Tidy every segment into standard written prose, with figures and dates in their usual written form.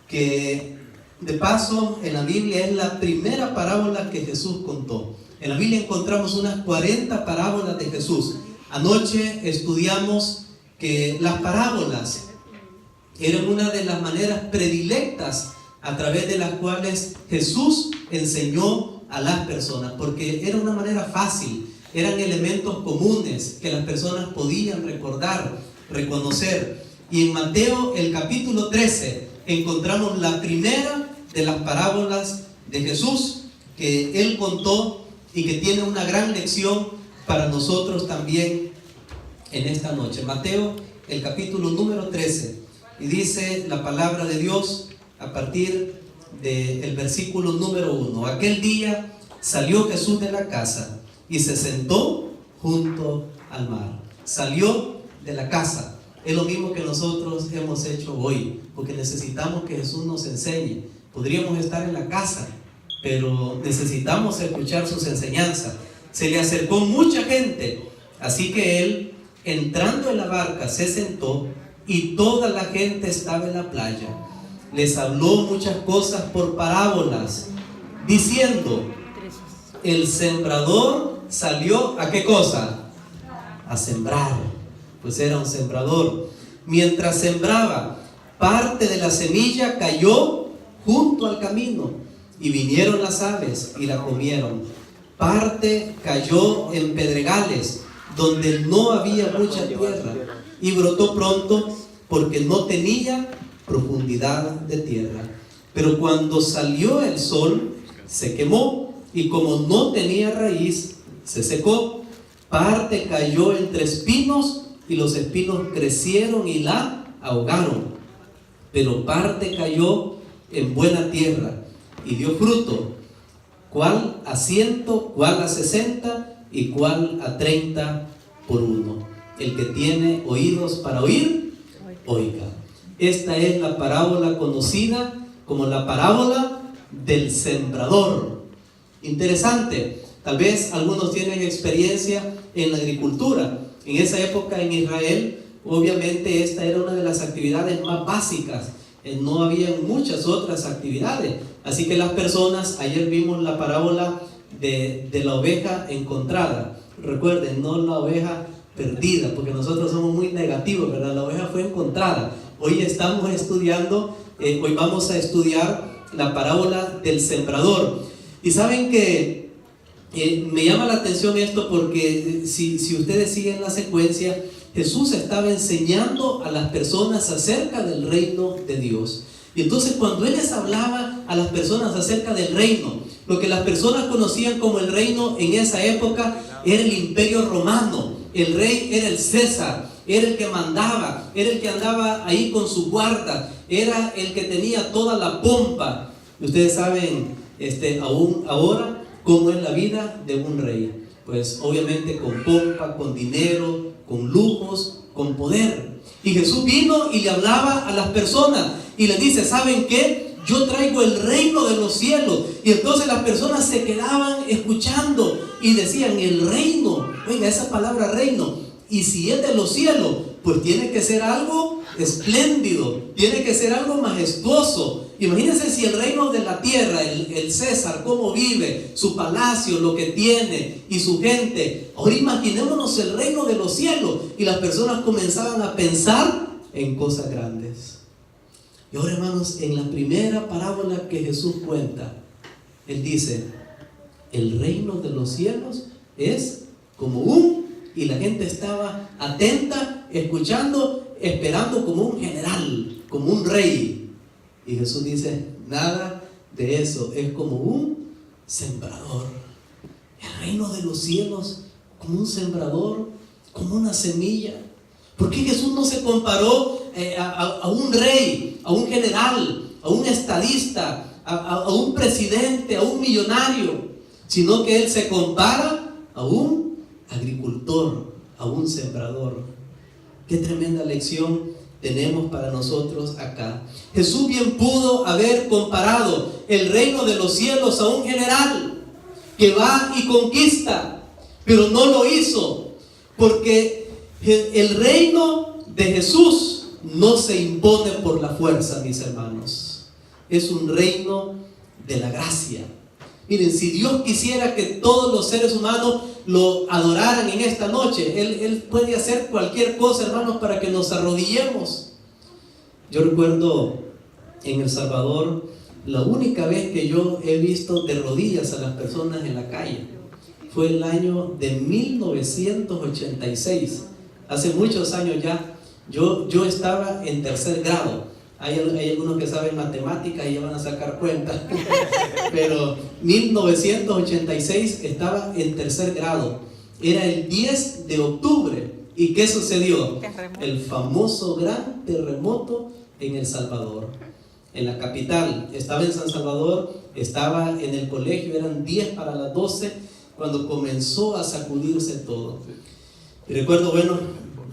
que de paso en la Biblia es la primera parábola que Jesús contó. En la Biblia encontramos unas 40 parábolas de Jesús. Anoche estudiamos que las parábolas eran una de las maneras predilectas a través de las cuales Jesús enseñó a las personas, porque era una manera fácil, eran elementos comunes que las personas podían recordar, reconocer. Y en Mateo, el capítulo 13, encontramos la primera de las parábolas de Jesús que Él contó y que tiene una gran lección para nosotros también en esta noche. Mateo, el capítulo número 13, y dice la palabra de Dios a partir del versículo número 1. Aquel día salió Jesús de la casa y se sentó junto al mar. Salió de la casa. Es lo mismo que nosotros hemos hecho hoy, porque necesitamos que Jesús nos enseñe. Podríamos estar en la casa, pero necesitamos escuchar sus enseñanzas. Se le acercó mucha gente, así que él, entrando en la barca, se sentó y toda la gente estaba en la playa. Les habló muchas cosas por parábolas, diciendo: el sembrador salió ¿a qué cosa? A sembrar. Pues era un sembrador. Mientras sembraba, parte de la semilla cayó junto al camino, y vinieron las aves y la comieron. Parte cayó en pedregales, donde no había mucha tierra, y brotó pronto, porque no tenía profundidad de tierra. Pero cuando salió el sol, se quemó, y como no tenía raíz, se secó. Parte cayó entre espinos, y los espinos crecieron y la ahogaron. Pero parte cayó en buena tierra y dio fruto, cuál a 100, cuál a 60 y cuál a 30 por uno. El que tiene oídos para oír, oiga. Esta es la parábola conocida como la parábola del sembrador. Interesante. Tal vez algunos tienen experiencia en la agricultura. En esa época en Israel, obviamente esta era una de las actividades más básicas. No había muchas otras actividades. Así que las personas, ayer vimos la parábola de la oveja encontrada. Recuerden, no la oveja perdida, porque nosotros somos muy negativos, ¿verdad? La oveja fue encontrada. Hoy estamos estudiando, hoy vamos a estudiar la parábola del sembrador. Y saben que me llama la atención esto porque si ustedes siguen la secuencia, Jesús estaba enseñando a las personas acerca del reino de Dios. Y entonces cuando Él les hablaba a las personas acerca del reino, lo que las personas conocían como el reino en esa época era el imperio romano. El rey era el César, era el que mandaba, era el que andaba ahí con su guarda, era el que tenía toda la pompa. Y ustedes saben, aún ahora, cómo es la vida de un rey. Pues obviamente con pompa, con dinero, con lujos, con poder. Y Jesús vino y le hablaba a las personas y les dice: ¿saben qué? Yo traigo el reino de los cielos. Y entonces las personas se quedaban escuchando y decían: el reino, oiga, esa palabra reino, y si es de los cielos, pues tiene que ser algo espléndido, tiene que ser algo majestuoso. Imagínense si el reino de la tierra, el César, cómo vive, su palacio, lo que tiene y su gente. Ahora imaginémonos el reino de los cielos. Y las personas comenzaban a pensar en cosas grandes. Y ahora, hermanos, en la primera parábola que Jesús cuenta, Él dice: el reino de los cielos es como y la gente estaba atenta, escuchando, esperando como un general, como un rey. Y Jesús dice: nada de eso, es como un sembrador. El reino de los cielos como un sembrador, como una semilla. ¿Por qué Jesús no se comparó a un rey, a un general, a un estadista, a un presidente, a un millonario? Sino que Él se compara a un agricultor, a un sembrador. Qué tremenda lección tenemos para nosotros acá. Jesús bien pudo haber comparado el reino de los cielos a un general que va y conquista, pero no lo hizo, porque el reino de Jesús no se impone por la fuerza, mis hermanos. es un reino de la gracia. Miren, si Dios quisiera que todos los seres humanos lo adoraran en esta noche, Él puede hacer cualquier cosa, hermanos, para que nos arrodillemos. Yo recuerdo en El Salvador, la única vez que yo he visto de rodillas a las personas en la calle fue el año de 1986. Hace muchos años ya. Yo estaba en tercer grado. Hay algunos que saben matemáticas y ya van a sacar cuenta. Pero 1986 estaba en tercer grado. Era el 10 de octubre. ¿Y qué sucedió? El famoso gran terremoto en El Salvador. En la capital. Estaba en San Salvador, estaba en el colegio, eran 10 para las 12 cuando comenzó a sacudirse todo. Y recuerdo, bueno,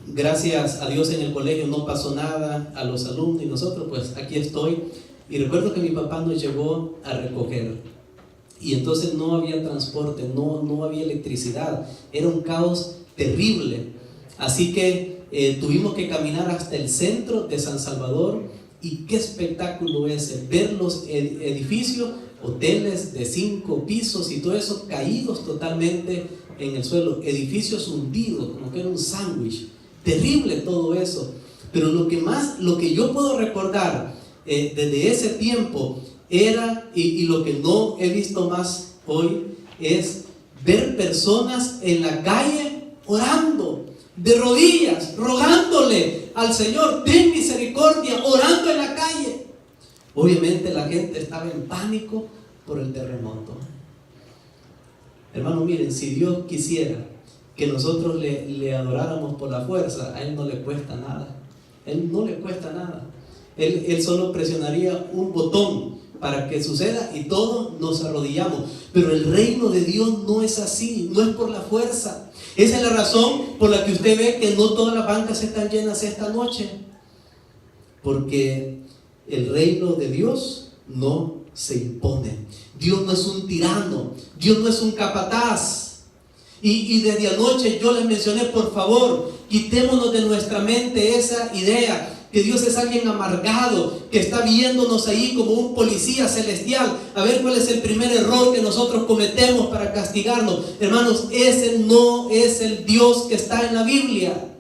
gracias a Dios en el colegio no pasó nada a los alumnos y nosotros, pues aquí estoy. Y recuerdo que mi papá nos llevó a recoger. Y entonces no había transporte, no había electricidad. Era un caos terrible. Así que tuvimos que caminar hasta el centro de San Salvador. Y qué espectáculo ese, ver los edificios, hoteles de 5 pisos y todo eso caídos totalmente en el suelo, edificios hundidos, como que era un sándwich. Terrible todo eso. Pero lo que yo puedo recordar desde ese tiempo era, y lo que no he visto más hoy, es ver personas en la calle orando, de rodillas, rogándole al Señor, ten misericordia, orando en la calle. Obviamente la gente estaba en pánico por el terremoto. Hermano, miren, si Dios quisiera que nosotros le adoráramos por la fuerza, a Él no le cuesta nada. Él no le cuesta nada. Él solo presionaría un botón para que suceda y todos nos arrodillamos. Pero el reino de Dios no es así, no es por la fuerza. Esa es la razón por la que usted ve que no todas las bancas están llenas esta noche. Porque el reino de Dios no se impone. Dios no es un tirano, Dios no es un capataz. Y desde anoche yo les mencioné, por favor, quitémonos de nuestra mente esa idea que Dios es alguien amargado, que está viéndonos ahí como un policía celestial, a ver cuál es el primer error que nosotros cometemos para castigarnos. Hermanos, ese no es el Dios que está en la Biblia.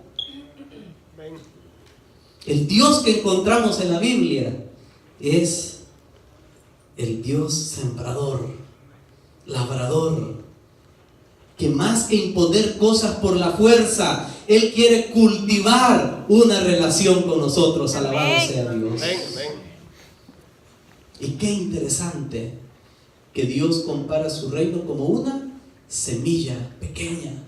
El Dios que encontramos en la Biblia es el Dios sembrador, labrador, que más que imponer cosas por la fuerza, Él quiere cultivar una relación con nosotros. Alabado sea Dios. Y qué interesante que Dios compara su reino como una semilla pequeña,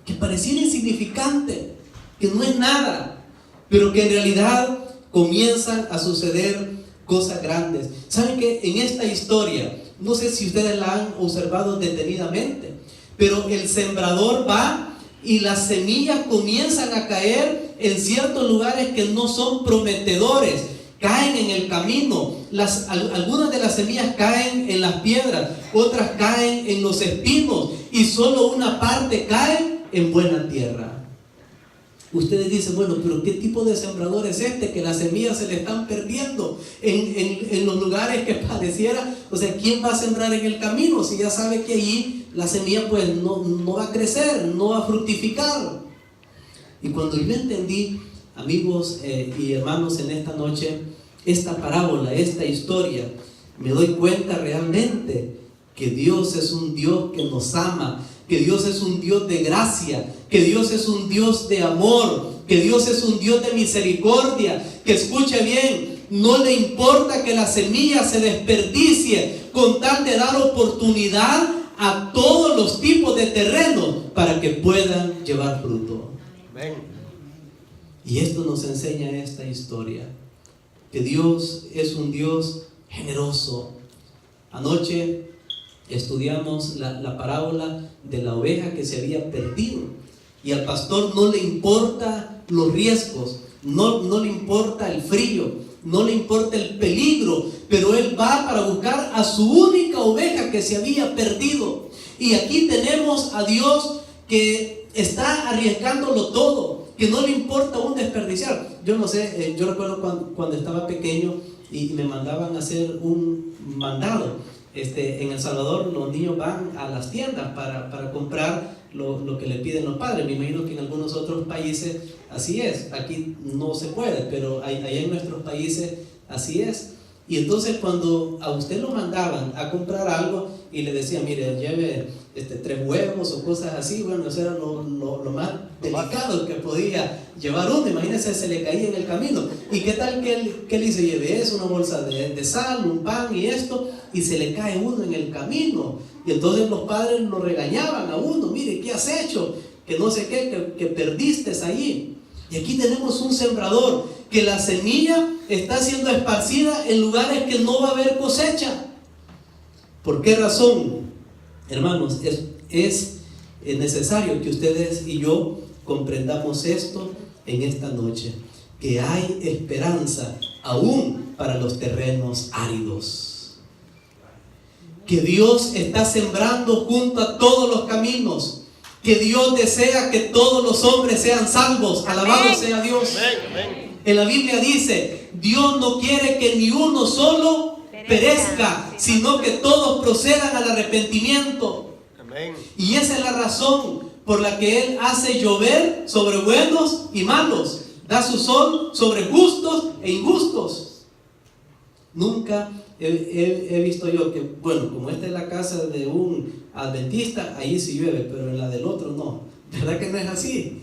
que pareciera insignificante, que no es nada, pero que en realidad comienzan a suceder cosas grandes. ¿Saben que en esta historia, no sé si ustedes la han observado detenidamente, pero el sembrador va y las semillas comienzan a caer en ciertos lugares que no son prometedores, caen en el camino. Algunas de las semillas caen en las piedras, otras caen en los espinos y solo una parte cae en buena tierra. Ustedes dicen, bueno, pero ¿qué tipo de sembrador es este? Que las semillas se le están perdiendo en los lugares que pareciera. O sea, ¿quién va a sembrar en el camino si ya sabe que allí la semilla pues no va a crecer, no va a fructificar? Y cuando yo entendí, amigos y hermanos, en esta noche, esta parábola, esta historia, me doy cuenta realmente que Dios es un Dios que nos ama, que Dios es un Dios de gracia, que Dios es un Dios de amor, que Dios es un Dios de misericordia, que escuche bien, no le importa que la semilla se desperdicie con tal de dar oportunidad a todos los tipos de terreno para que puedan llevar fruto. Amén. Y esto nos enseña esta historia, que Dios es un Dios generoso. Anoche estudiamos la parábola de la oveja que se había perdido, y al pastor no le importa los riesgos, no le importa el frío, no le importa el peligro, pero él va para buscar a su única oveja que se había perdido. Y aquí tenemos a Dios que está arriesgándolo todo, que no le importa un desperdiciar. Yo no sé, yo recuerdo cuando estaba pequeño, y me mandaban a hacer un mandado. En El Salvador los niños van a las tiendas para comprar lo que le piden los padres. Me imagino que en algunos otros países así es. Aquí no se puede, pero allá en nuestros países así es. Y entonces cuando a usted lo mandaban a comprar algo y le decían, mire, lleve 3 huevos o cosas así, bueno, eso era lo más delicado que podía llevar uno. Imagínese, se le caía en el camino. ¿Y qué tal que él le dice, lleve eso, una bolsa de sal, un pan y esto, y se le cae uno en el camino? Y entonces los padres lo regañaban a uno, mire, ¿qué has hecho? Que no sé qué, que perdiste ahí. Y aquí tenemos un sembrador, que la semilla está siendo esparcida en lugares que no va a haber cosecha. ¿Por qué razón? Hermanos, es necesario que ustedes y yo comprendamos esto en esta noche, que hay esperanza aún para los terrenos áridos, que Dios está sembrando junto a todos los caminos, que Dios desea que todos los hombres sean salvos. Alabado sea Dios. En la Biblia dice, Dios no quiere que ni uno solo perezca, sino que todos procedan al arrepentimiento. Y esa es la razón por la que Él hace llover sobre buenos y malos, da su sol sobre justos e injustos. Nunca he visto yo que, bueno, como esta es la casa de un adventista, ahí sí llueve, pero en la del otro no. ¿Verdad que no es así?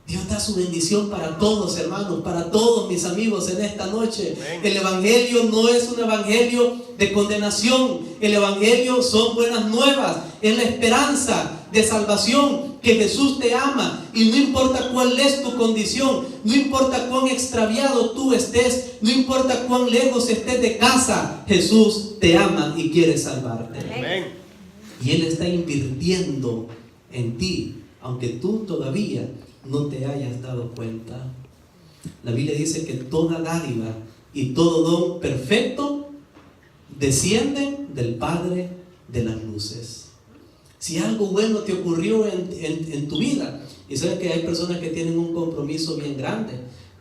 Dios da su bendición para todos, hermanos, para todos mis amigos en esta noche. El evangelio no es un evangelio de condenación. El evangelio son buenas nuevas, es la esperanza de salvación, que Jesús te ama y no importa cuál es tu condición, no importa cuán extraviado tú estés, no importa cuán lejos estés de casa, Jesús te ama y quiere salvarte. Amén. Y Él está invirtiendo en ti, aunque tú todavía no te hayas dado cuenta. La Biblia dice que toda dádiva y todo don perfecto descienden del Padre de las luces. Si algo bueno te ocurrió en tu vida, y sabes que hay personas que tienen un compromiso bien grande,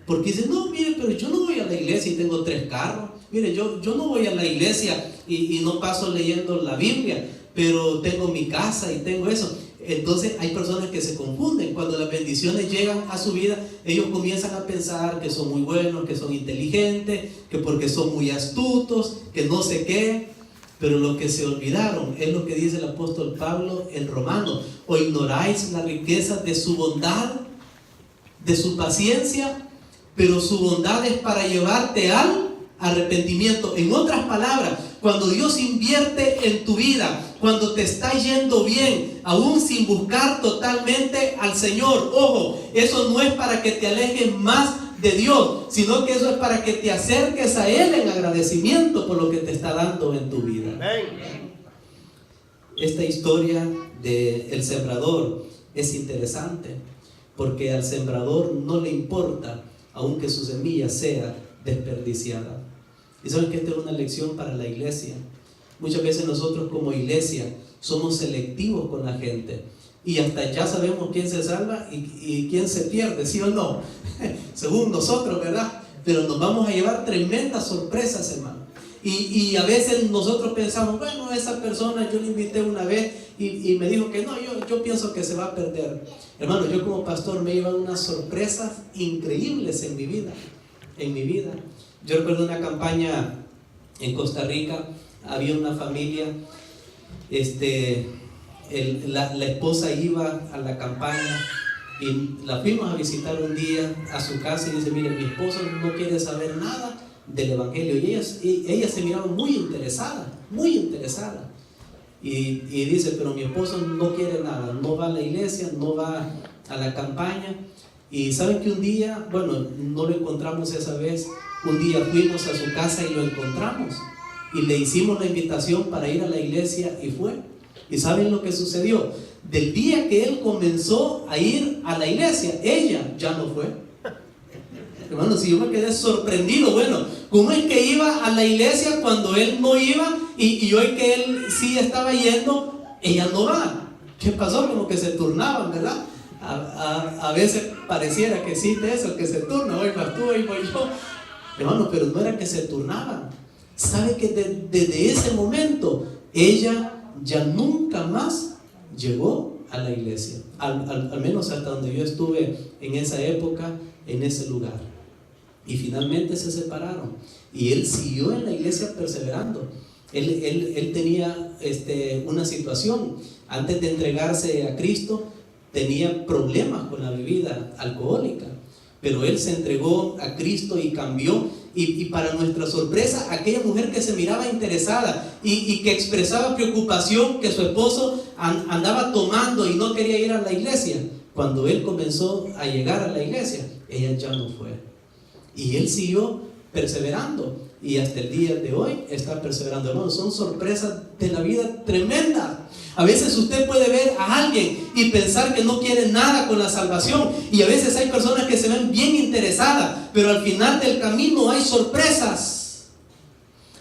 porque dicen, no, mire, pero yo no voy a la iglesia y tengo 3 carros, mire, yo no voy a la iglesia y no paso leyendo la Biblia, pero tengo mi casa y tengo eso. Entonces hay personas que se confunden. Cuando las bendiciones llegan a su vida, ellos comienzan a pensar que son muy buenos, que son inteligentes, que porque son muy astutos, que no sé qué. Pero lo que se olvidaron es lo que dice el apóstol Pablo en Romanos: ¿o ignoráis la riqueza de su bondad, de su paciencia? Pero su bondad es para llevarte al arrepentimiento. En otras palabras, cuando Dios invierte en tu vida, cuando te está yendo bien, aún sin buscar totalmente al Señor, ojo, eso no es para que te alejes más de Dios, sino que eso es para que te acerques a Él en agradecimiento por lo que te está dando en tu vida. Esta historia del sembrador es interesante, porque al sembrador no le importa aunque su semilla sea desperdiciada. Y saben que esta es una lección para la iglesia. Muchas veces nosotros como iglesia somos selectivos con la gente y hasta ya sabemos quién se salva y quién se pierde, ¿sí o no? Según nosotros, ¿verdad? Pero nos vamos a llevar tremendas sorpresas, hermano. Y a veces nosotros pensamos, bueno, esa persona yo le invité una vez y me dijo que no, yo pienso que se va a perder. Hermano, yo como pastor me llevan unas sorpresas increíbles en mi vida. Yo recuerdo una campaña en Costa Rica. Había una familia, la esposa iba a la campaña y la fuimos a visitar un día a su casa y dice, mire, mi esposo no quiere saber nada del evangelio. Y ella se miraba muy interesada. Y dice, pero mi esposo no quiere nada, no va a la iglesia, no va a la campaña. Y saben que un día, bueno, no lo encontramos esa vez, un día fuimos a su casa y lo encontramos. Y le hicimos la invitación para ir a la iglesia y fue. ¿Y saben lo que sucedió? Del día que él comenzó a ir a la iglesia, ella ya no fue. Hermano, si yo me quedé sorprendido, bueno, ¿cómo es que iba a la iglesia cuando él no iba y hoy que él sí estaba yendo, ella no va? ¿Qué pasó? Como que se turnaban, ¿verdad? A veces pareciera que existe eso, que se turna, hoy vas tú, hoy voy yo. Hermano, pero no era que se turnaban. ¿Sabe que desde ese momento ella ya nunca más llegó a la iglesia? Al menos hasta donde yo estuve en esa época, en ese lugar. Y finalmente se separaron. Y él siguió en la iglesia perseverando. Él tenía una situación. Antes de entregarse a Cristo, tenía problemas con la bebida alcohólica. Pero él se entregó a Cristo y cambió. Y para nuestra sorpresa, aquella mujer que se miraba interesada y que expresaba preocupación que su esposo andaba tomando y no quería ir a la iglesia, cuando él comenzó a llegar a la iglesia, ella ya no fue. Y él siguió perseverando. Y hasta el día de hoy está perseverando. Hermanos, son sorpresas de la vida tremendas. A veces usted puede ver a alguien y pensar que no quiere nada con la salvación. Y a veces hay personas que se ven bien interesadas, pero al final del camino hay sorpresas.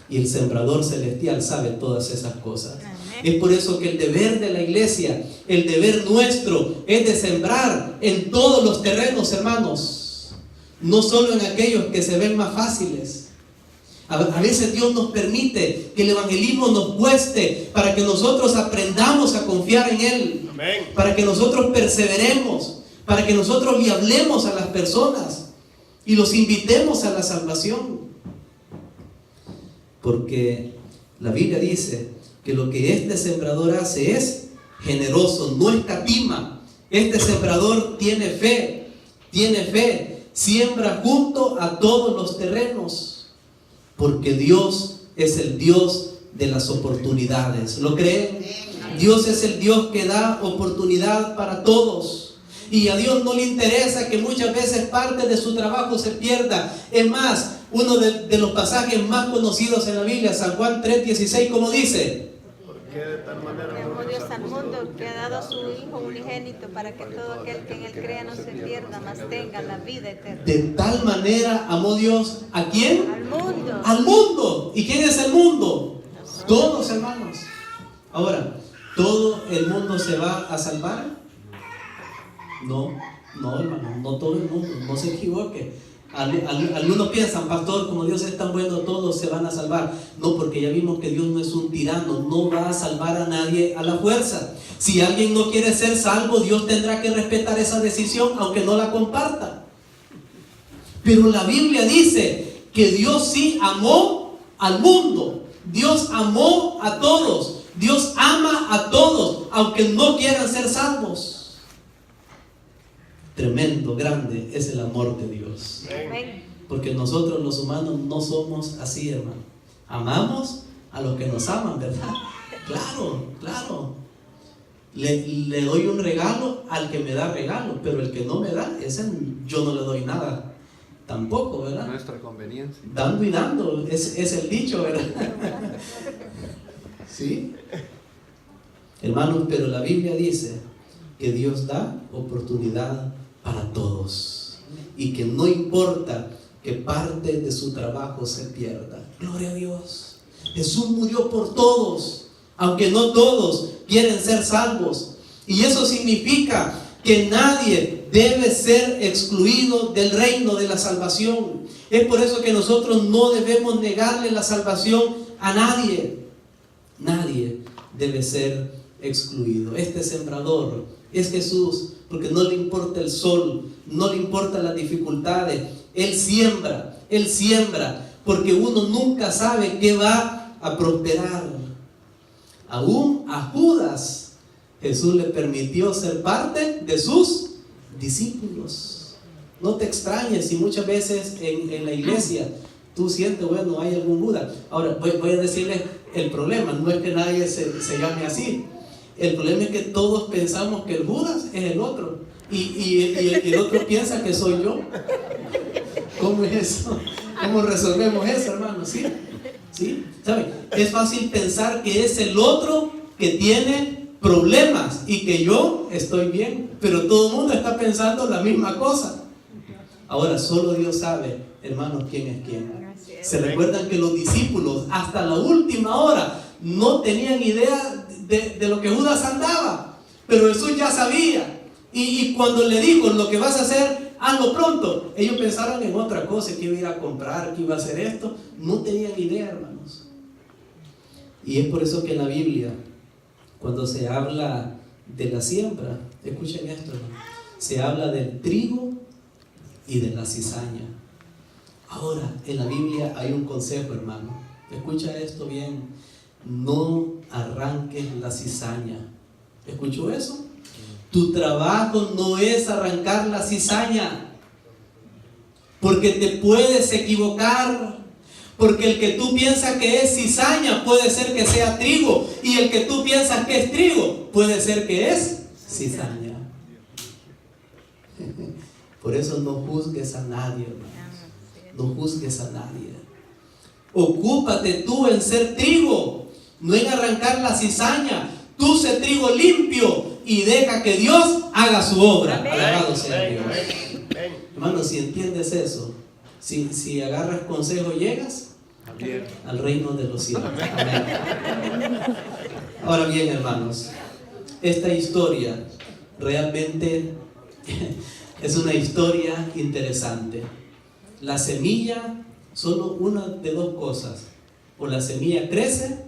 Y el sembrador celestial sabe todas esas cosas. Es por eso que el deber de la iglesia, el deber nuestro, es de sembrar en todos los terrenos, hermanos. No solo en aquellos que se ven más fáciles. A veces Dios nos permite que el evangelismo nos cueste para que nosotros aprendamos a confiar en Él. Amén. Para que nosotros perseveremos, para que nosotros le hablemos a las personas y los invitemos a la salvación. Porque la Biblia dice que lo que este sembrador hace es generoso, no escatima. Este sembrador tiene fe, siembra junto a todos los terrenos. Porque Dios es el Dios de las oportunidades. ¿Lo creen? Dios es el Dios que da oportunidad para todos. Y a Dios no le interesa que muchas veces parte de su trabajo se pierda. Es más, uno de los pasajes más conocidos en la Biblia, San Juan 3:16, ¿cómo dice? Porque de tal manera amó Dios al mundo que ha dado a su Hijo unigénito para que todo aquel que en Él crea no se pierda, mas tenga la vida eterna. De tal manera amó Dios ¿a quién? Al mundo. Al mundo. ¿Y quién es el mundo? Todos, hermanos. Ahora, ¿todo el mundo se va a salvar? No, hermano, no todo el mundo, no se equivoque. Algunos piensan, pastor, como Dios es tan bueno, todos se van a salvar. No, porque ya vimos que Dios no es un tirano, no va a salvar a nadie a la fuerza. Si alguien no quiere ser salvo, Dios tendrá que respetar esa decisión, aunque no la comparta. Pero la Biblia dice que Dios sí amó al mundo. Dios amó a todos. Dios ama a todos, aunque no quieran ser salvos. Tremendo, grande es el amor de Dios. Porque nosotros los humanos no somos así, hermano. Amamos a los que nos aman, ¿verdad? Claro. Le doy un regalo al que me da regalo, pero el que no me da, ese yo no le doy nada tampoco, ¿verdad? Nuestra conveniencia. Dando y dando, es el dicho, ¿verdad? ¿Sí? Hermanos, pero la Biblia dice que Dios da oportunidad para todos y que no importa que parte de su trabajo se pierda. Gloria a Dios. Jesús murió por todos, aunque no todos quieren ser salvos. Y eso significa que nadie debe ser excluido del reino de la salvación. Es por eso que nosotros no debemos negarle la salvación a nadie. Nadie debe ser excluido. Este sembrador es Jesús, porque no le importa el sol, no le importan las dificultades. Él siembra, porque uno nunca sabe qué va a prosperar. Aún a Judas Jesús le permitió ser parte de sus discípulos. No te extrañes si muchas veces en la iglesia tú sientes, bueno, hay algún Judas. Ahora voy a decirles el problema, no es que nadie se llame así. El problema es que todos pensamos que el Judas es el otro y el otro piensa que soy yo. ¿Cómo es eso? ¿Cómo resolvemos eso, hermano? ¿Sí? ¿Saben? Es fácil pensar que es el otro que tiene problemas y que yo estoy bien, pero todo el mundo está pensando la misma cosa. Ahora, solo Dios sabe, hermanos, quién es quién. Se recuerdan que los discípulos hasta la última hora no tenían idea de lo que Judas andaba, pero Jesús ya sabía. Y cuando le dijo, lo que vas a hacer, hazlo pronto. Ellos pensaron en otra cosa, que iba a ir a comprar, que iba a hacer esto. No tenían idea, hermanos. Y es por eso que en la Biblia, cuando se habla de la siembra, escuchen esto, hermano, se habla del trigo y de la cizaña. Ahora, en la Biblia hay un consejo, hermano. Escucha esto bien. No arranques la cizaña. ¿Escuchó eso? Tu trabajo no es arrancar la cizaña, porque te puedes equivocar. Porque el que tú piensas que es cizaña puede ser que sea trigo, y el que tú piensas que es trigo puede ser que es cizaña. Por eso no juzgues a nadie, hermanos. No juzgues a nadie. Ocúpate tú en ser trigo, no en arrancar la cizaña. Tú sé trigo limpio y deja que Dios haga su obra. Alabado sea Dios. Hermano, si entiendes eso, si agarras consejo, llegas al reino de los cielos. Amén. Ahora bien, hermanos, esta historia realmente es una historia interesante. La semilla, solo una de dos cosas: o la semilla crece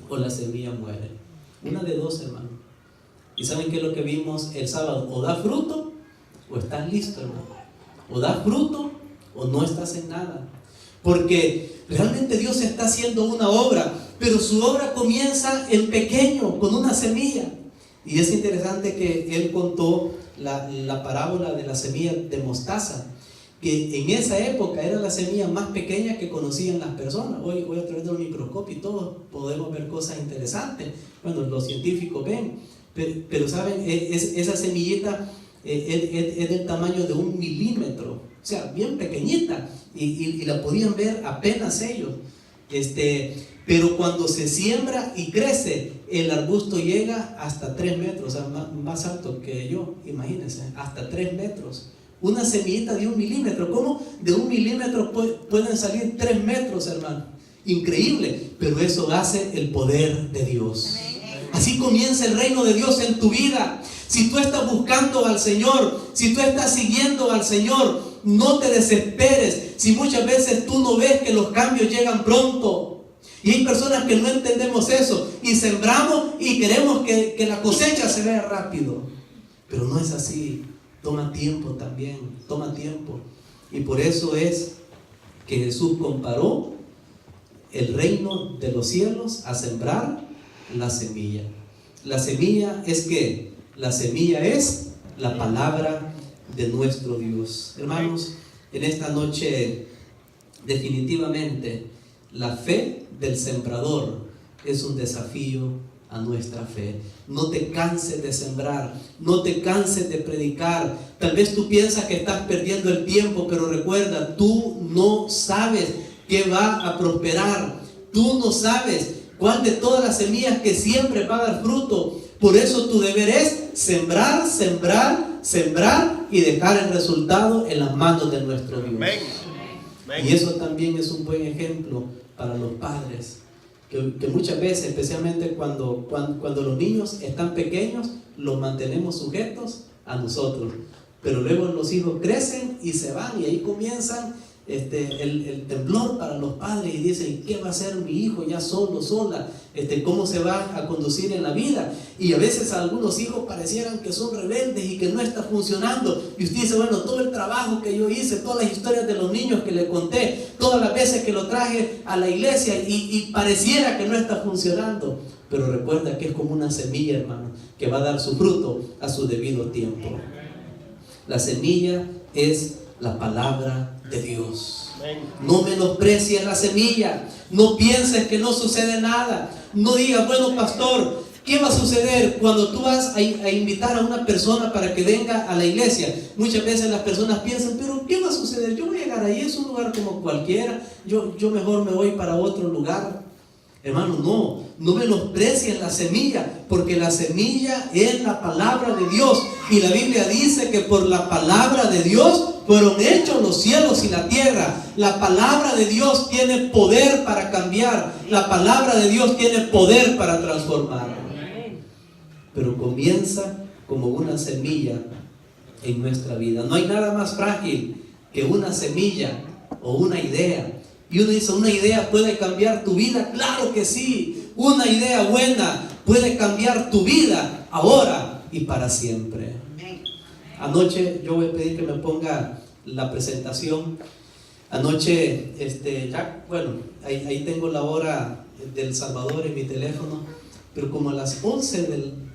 o la semilla muere. Una de dos, hermano. ¿Y saben qué es lo que vimos el sábado? O da fruto o estás listo, hermano. O da fruto o no estás en nada. Porque realmente Dios está haciendo una obra, pero su obra comienza en pequeño, con una semilla. Y es interesante que él contó la parábola de la semilla de mostaza, que en esa época era la semilla más pequeña que conocían las personas. Hoy a través del microscopio y todos podemos ver cosas interesantes. Bueno, los científicos ven, pero saben, esa semillita es del tamaño de 1 milímetro, o sea, bien pequeñita, y la podían ver apenas ellos. Pero cuando se siembra y crece, el arbusto llega hasta 3 metros, o sea, más alto que yo, imagínense, hasta 3 metros. Una semillita de 1 milímetro. ¿Cómo de 1 milímetro pueden salir 3 metros, hermano? Increíble, pero eso hace el poder de Dios. Así comienza el reino de Dios en tu vida. Si tú estás buscando al Señor, si tú estás siguiendo al Señor, no te desesperes. Si muchas veces tú no ves que los cambios llegan pronto. Y hay personas que no entendemos eso y sembramos y queremos que la cosecha se vea rápido. Pero no es así. Toma tiempo también, toma tiempo. Y por eso es que Jesús comparó el reino de los cielos a sembrar la semilla. La semilla es ¿qué? La semilla es la palabra de nuestro Dios. Hermanos, en esta noche definitivamente la fe del sembrador es un desafío a nuestra fe. No te canses de sembrar, no te canses de predicar. Tal vez tú piensas que estás perdiendo el tiempo, pero recuerda, tú no sabes qué va a prosperar. Tú no sabes cuál de todas las semillas que siempre va a dar fruto. Por eso tu deber es sembrar, sembrar, sembrar y dejar el resultado en las manos de nuestro Dios. Y eso también es un buen ejemplo para los padres. Que muchas veces, especialmente cuando los niños están pequeños, los mantenemos sujetos a nosotros. Pero luego los hijos crecen y se van, y ahí comienzan el temblor para los padres, y dicen: ¿qué va a hacer mi hijo ya solo, sola? ¿Cómo se va a conducir en la vida? Y a veces a algunos hijos parecieran que son rebeldes y que no está funcionando, y usted dice: bueno, todo el trabajo que yo hice, todas las historias de los niños que le conté, todas las veces que lo traje a la iglesia, y pareciera que no está funcionando. Pero recuerda que es como una semilla, hermano, que va a dar su fruto a su debido tiempo. La semilla es la palabra de Dios. No menosprecies la semilla. No pienses que no sucede nada. No digas: bueno, pastor, ¿qué va a suceder cuando tú vas a invitar a una persona para que venga a la iglesia? Muchas veces las personas piensan: pero ¿qué va a suceder? Yo voy a llegar ahí, es un lugar como cualquiera, yo mejor me voy para otro lugar. Hermano, no menosprecies la semilla, porque la semilla es la palabra de Dios. Y la Biblia dice que por la palabra de Dios fueron hechos los cielos y la tierra. La palabra de Dios tiene poder para cambiar. La palabra de Dios tiene poder para transformar. Pero comienza como una semilla en nuestra vida. No hay nada más frágil que una semilla o una idea. Y uno dice, ¿una idea puede cambiar tu vida? Claro que sí. Una idea buena puede cambiar tu vida ahora y para siempre. Anoche yo voy a pedir que me ponga la presentación. Anoche, ahí tengo la hora del Salvador en mi teléfono, pero como a las 11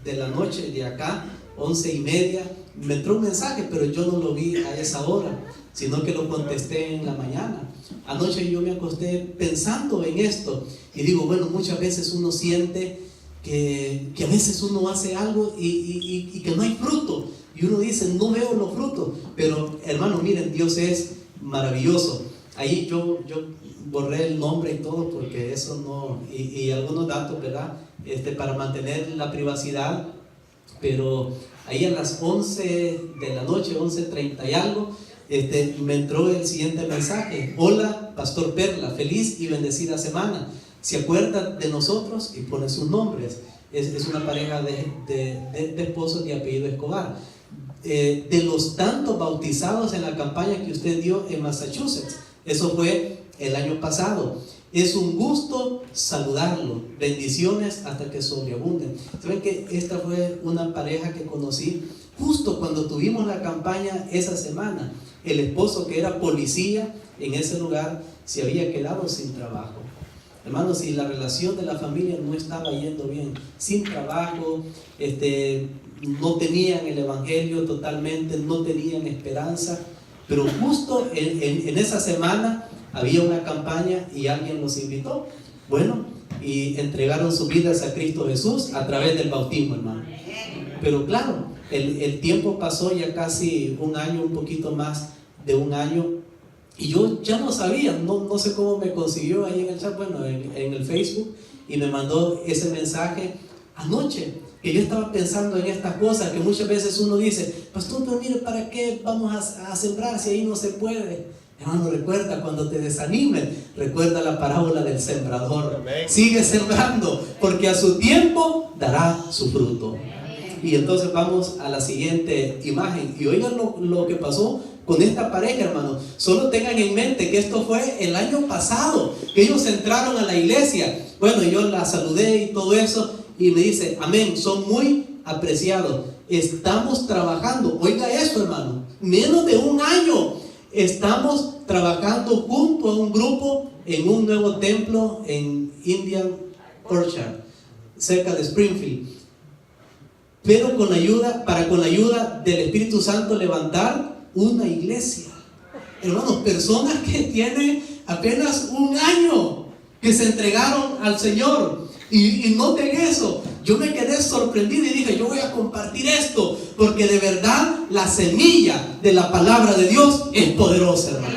de la noche de acá, 11:30, me entró un mensaje, pero yo no lo vi a esa hora, sino que lo contesté en la mañana. Anoche yo me acosté pensando en esto y digo, bueno, muchas veces uno siente que a veces uno hace algo y que no hay fruto, y uno dice, no veo los frutos, pero hermano, miren, Dios es maravilloso. Ahí yo borré el nombre y todo porque eso no, y algunos datos, ¿verdad? Para mantener la privacidad, pero ahí a las 11 de la noche, 11:30 y algo, me entró el siguiente mensaje: hola, Pastor Perla, feliz y bendecida semana. ¿Se acuerda de nosotros? Y pone sus nombres. Es una pareja de esposos de apellido Escobar. De los tantos bautizados en la campaña que usted dio en Massachusetts. Eso fue el año pasado. Es un gusto saludarlo. Bendiciones hasta que sobreabunden. ¿Saben que esta fue una pareja que conocí justo cuando tuvimos la campaña esa semana? El esposo, que era policía en ese lugar, se había quedado sin trabajo. Hermanos, si la relación de la familia no estaba yendo bien, sin trabajo, no tenían el evangelio totalmente, no tenían esperanza, pero justo en esa semana había una campaña y alguien los invitó. Bueno, y entregaron sus vidas a Cristo Jesús a través del bautismo, hermano. Pero claro, el tiempo pasó ya casi un año, un poquito más de un año, y yo ya no sabía, no sé cómo me consiguió ahí en el chat, bueno, en el Facebook, y me mandó ese mensaje anoche, que yo estaba pensando en estas cosas, que muchas veces uno dice, pastor, pero mire, ¿para qué vamos a sembrar si ahí no se puede? Hermano, recuerda, cuando te desanimen, recuerda la parábola del sembrador. Sigue sembrando, porque a su tiempo dará su fruto. Y entonces vamos a la siguiente imagen, y oigan lo que pasó con esta pareja, hermano. Solo tengan en mente que esto fue el año pasado, que ellos entraron a la iglesia. Bueno, yo la saludé y todo eso, y me dice, amén, son muy apreciados. Estamos trabajando, oiga eso, hermano, menos de un año, estamos trabajando junto a un grupo en un nuevo templo en Indian Orchard, cerca de Springfield. Pero con la ayuda del Espíritu Santo, levantar una iglesia. Hermanos, personas que tienen apenas un año que se entregaron al Señor. Y noten eso, yo me quedé sorprendido y dije, yo voy a compartir esto, porque de verdad la semilla de la palabra de Dios es poderosa, hermano.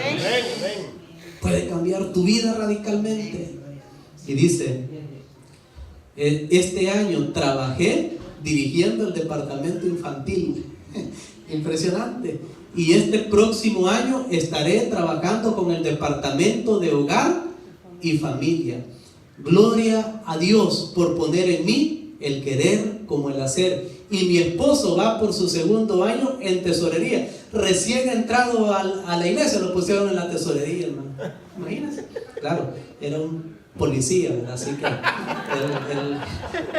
Puede cambiar tu vida radicalmente. Y dice, este año trabajé dirigiendo el departamento infantil. Impresionante. Y este próximo año estaré trabajando con el departamento de hogar y familia. Gloria a Dios por poner en mí el querer como el hacer. Y mi esposo va por su segundo año en tesorería. Recién entrado a la iglesia lo pusieron en la tesorería, hermano. Imagínense. Claro, era un policía, ¿verdad? Así que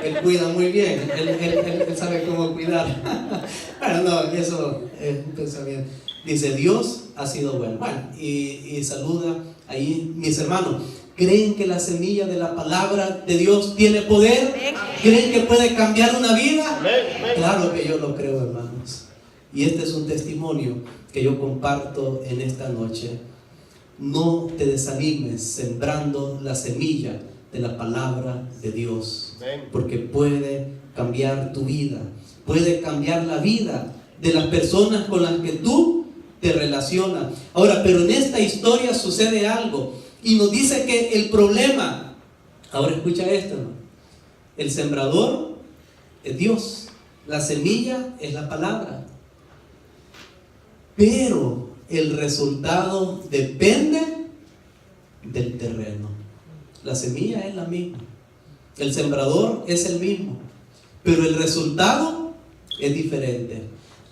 él cuida muy bien. Él sabe cómo cuidar. Bueno, no, eso es un pensamiento. Dice, Dios ha sido bueno. Bueno, y saluda ahí mis hermanos. ¿Creen que la semilla de la palabra de Dios tiene poder? ¿Creen que puede cambiar una vida? Claro que yo lo creo, hermanos. Y este es un testimonio que yo comparto en esta noche. No te desanimes sembrando la semilla de la palabra de Dios, porque puede cambiar tu vida, puede cambiar la vida de las personas con las que tú te relacionas. Ahora, pero en esta historia sucede algo. Y nos dice que el problema, ahora escucha esto, hermano, el sembrador es Dios, la semilla es la palabra, pero el resultado depende del terreno. La semilla es la misma, el sembrador es el mismo, pero el resultado es diferente.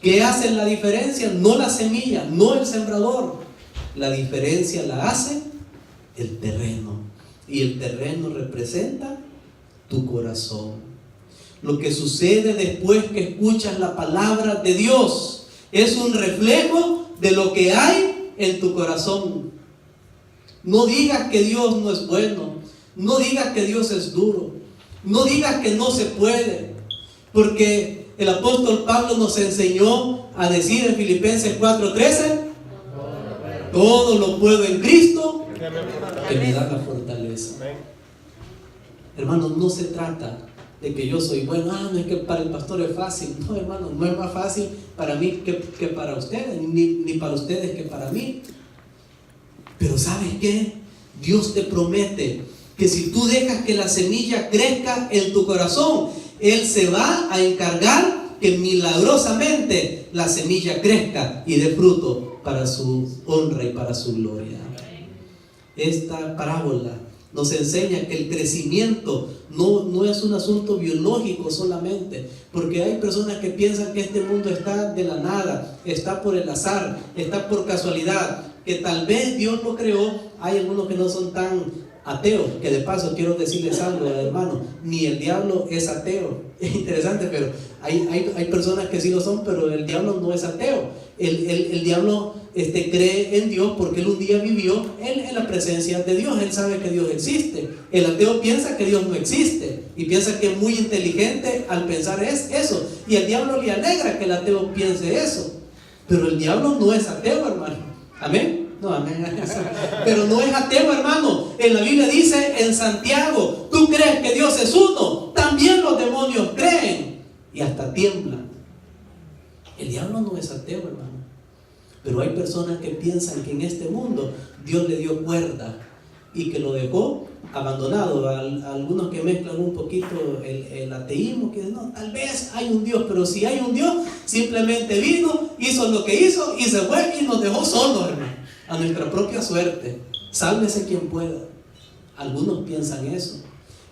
¿Qué hace la diferencia? No la semilla, no el sembrador. La diferencia la hace el terreno. Y el terreno representa tu corazón. Lo que sucede después que escuchas la palabra de Dios es un reflejo de lo que hay en tu corazón. No digas que Dios no es bueno. No digas que Dios es duro. No digas que no se puede. Porque el apóstol Pablo nos enseñó a decir en Filipenses 4:13: todo lo puedo en Cristo que me da la fortaleza. Hermanos, no se trata de que yo soy bueno. No es que para el pastor es fácil. No, hermano, no es más fácil para mí que para ustedes, ni para ustedes que para mí. Pero ¿sabes qué? Dios te promete que si tú dejas que la semilla crezca en tu corazón, Él se va a encargar que milagrosamente la semilla crezca y dé fruto para su honra y para su gloria. Esta parábola nos enseña que el crecimiento no es un asunto biológico solamente, porque hay personas que piensan que este mundo está de la nada, está por el azar, está por casualidad, que tal vez Dios lo creó. Hay algunos que no son tan ateos, que de paso quiero decirles algo, hermano, ni el diablo es ateo. Es interesante, pero hay personas que sí lo son, pero el diablo no es ateo. El diablo cree en Dios porque él un día vivió en la presencia de Dios. Él sabe que Dios existe. El ateo piensa que Dios no existe y piensa que es muy inteligente al pensar eso. Y al diablo le alegra que el ateo piense eso. Pero el diablo no es ateo, hermano. Amén. No, amén. Pero no es ateo, hermano. En la Biblia dice en Santiago: tú crees que Dios es uno, también los demonios creen y hasta tiemblan. El diablo no es ateo, hermano. Pero hay personas que piensan que en este mundo Dios le dio cuerda y que lo dejó abandonado. A algunos que mezclan un poquito el ateísmo, que no, tal vez hay un Dios, pero si hay un Dios, simplemente vino, hizo lo que hizo y se fue y nos dejó solos, hermano, a nuestra propia suerte. Sálvese quien pueda. Algunos piensan eso.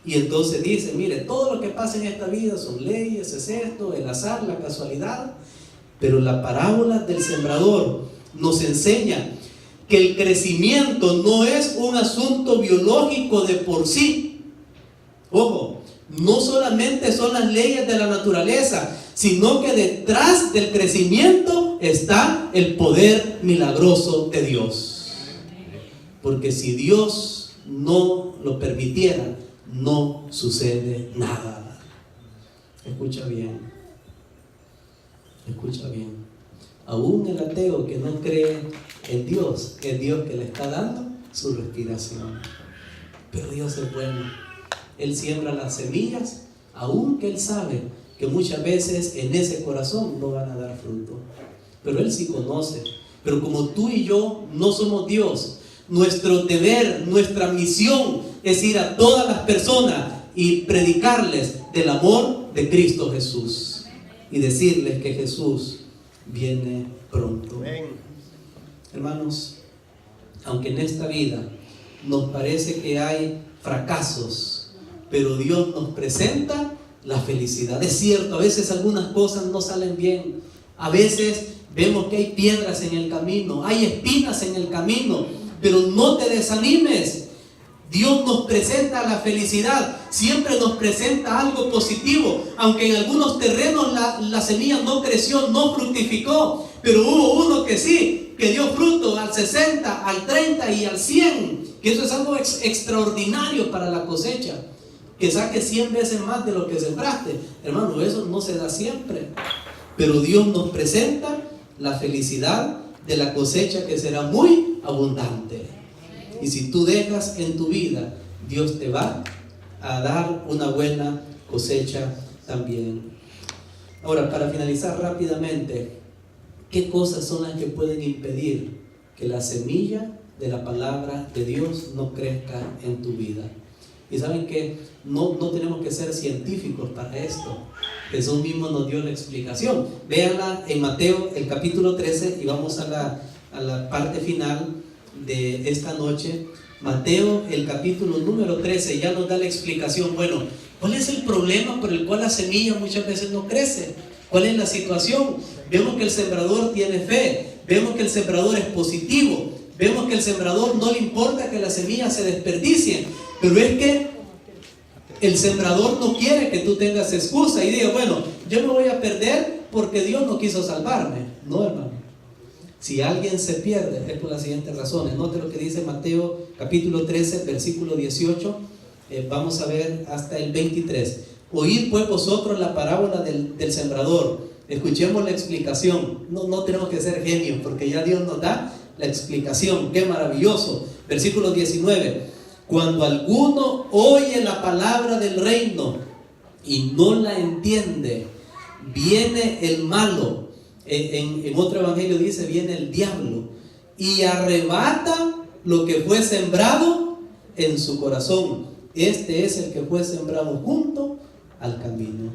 Y entonces dicen: mire, todo lo que pasa en esta vida son leyes, es esto, el azar, la casualidad. Pero la parábola del sembrador nos enseña que el crecimiento no es un asunto biológico de por sí. Ojo, no solamente son las leyes de la naturaleza, sino que detrás del crecimiento está el poder milagroso de Dios. Porque si Dios no lo permitiera, no sucede nada. Escucha bien. Escucha bien. Aún el ateo que no cree en Dios, es Dios que le está dando su respiración. Pero Dios es bueno. Él siembra las semillas, aunque Él sabe que muchas veces en ese corazón no van a dar fruto. Pero Él sí conoce. Pero como tú y yo no somos Dios, nuestro deber, nuestra misión es ir a todas las personas y predicarles del amor de Cristo Jesús. Y decirles que Jesús viene pronto. Amén. Hermanos, aunque en esta vida nos parece que hay fracasos, pero Dios nos presenta la felicidad. Es cierto, a veces algunas cosas no salen bien. A veces vemos que hay piedras en el camino, hay espinas en el camino, pero no te desanimes. Dios nos presenta la felicidad, siempre nos presenta algo positivo. Aunque en algunos terrenos la semilla no creció, no fructificó, pero hubo uno que sí, que dio fruto al 60, al 30 y al 100, que eso es algo extraordinario para la cosecha, que saque 100 veces más de lo que sembraste. Hermano, eso no se da siempre, pero Dios nos presenta la felicidad de la cosecha que será muy abundante. Y si tú dejas en tu vida, Dios te va a dar una buena cosecha también. Ahora, para finalizar rápidamente, ¿qué cosas son las que pueden impedir que la semilla de la palabra de Dios no crezca en tu vida? Y saben que no tenemos que ser científicos para esto. Jesús mismo nos dio la explicación. Véanla en Mateo, el capítulo 13, y vamos a la parte final de esta noche. Mateo, el capítulo número 13, ya nos da la explicación. Bueno, ¿cuál es el problema por el cual la semilla muchas veces no crece? ¿Cuál es la situación? vemos que el sembrador tiene fe, vemos que el sembrador es positivo, vemos que el sembrador no le importa que las semillas se desperdicien, pero es que el sembrador no quiere que tú tengas excusa y digas, bueno, yo me voy a perder porque Dios no quiso salvarme. No, hermano. Si alguien se pierde es por las siguientes razones. Note lo que dice Mateo capítulo 13, versículo 18. Vamos a ver hasta el 23. Oíd pues vosotros la parábola del sembrador. Escuchemos la explicación. No tenemos que ser genios porque ya Dios nos da la explicación. Qué maravilloso. Versículo 19. Cuando alguno oye la palabra del reino y no la entiende, viene el malo. En otro evangelio dice, viene el diablo y arrebata lo que fue sembrado en su corazón. Este es el que fue sembrado junto al camino.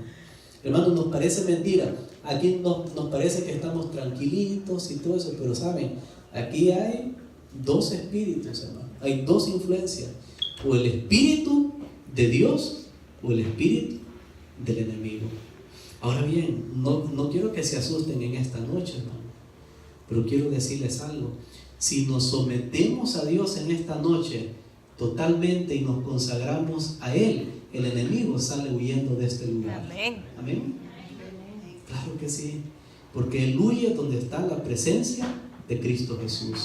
Hermanos, nos parece mentira. Aquí nos parece que estamos tranquilitos y todo eso, pero saben, aquí hay dos espíritus, hermano. Hay dos influencias. O el espíritu de Dios o el espíritu del enemigo. Ahora bien, no quiero que se asusten en esta noche, hermano, pero quiero decirles algo. Si nos sometemos a Dios en esta noche totalmente y nos consagramos a Él, el enemigo sale huyendo de este lugar. Amén. ¿Amén? Claro que sí, porque Él huye donde está la presencia de Cristo Jesús.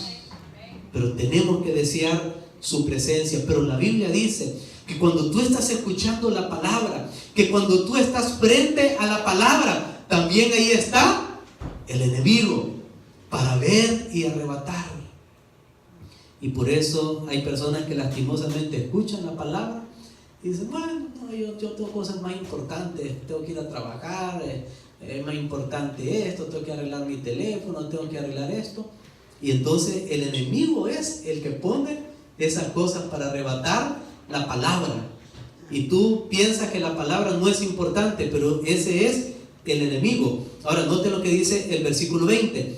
Pero tenemos que desear su presencia. Pero la Biblia dice que cuando tú estás escuchando la palabra, que cuando tú estás frente a la palabra, también ahí está el enemigo para ver y arrebatar. Y por eso hay personas que lastimosamente escuchan la palabra y dicen, bueno, no, yo tengo cosas más importantes, tengo que ir a trabajar, es más importante esto, tengo que arreglar mi teléfono, tengo que arreglar esto. Y entonces el enemigo es el que pone esas cosas para arrebatar la palabra. Y tú piensas que la palabra no es importante, pero ese es el enemigo. Ahora, note lo que dice el versículo 20.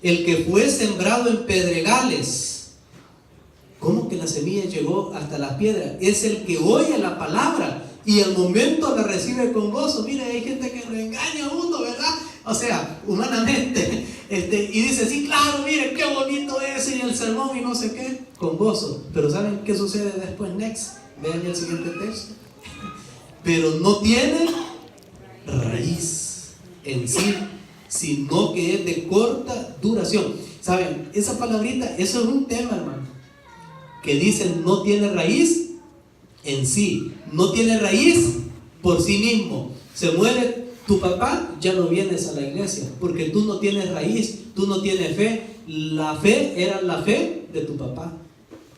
El que fue sembrado en pedregales. ¿Cómo que la semilla llegó hasta las piedras? Es el que oye la palabra y al momento la recibe con gozo. Mire, hay gente que lo engaña a uno, ¿verdad? O sea, humanamente. Y dice, sí, claro, mire, qué bonito es, y el sermón y no sé qué, con gozo. Pero ¿saben qué sucede después? Next, vean el siguiente texto. Pero no tiene raíz en sí, sino que es de corta duración. ¿Saben? Esa palabrita, eso es un tema, hermano, que dicen no tiene raíz en sí, no tiene raíz por sí mismo. Se muere tu papá, ya no vienes a la iglesia porque tú no tienes raíz, tú no tienes fe. La fe era la fe de tu papá.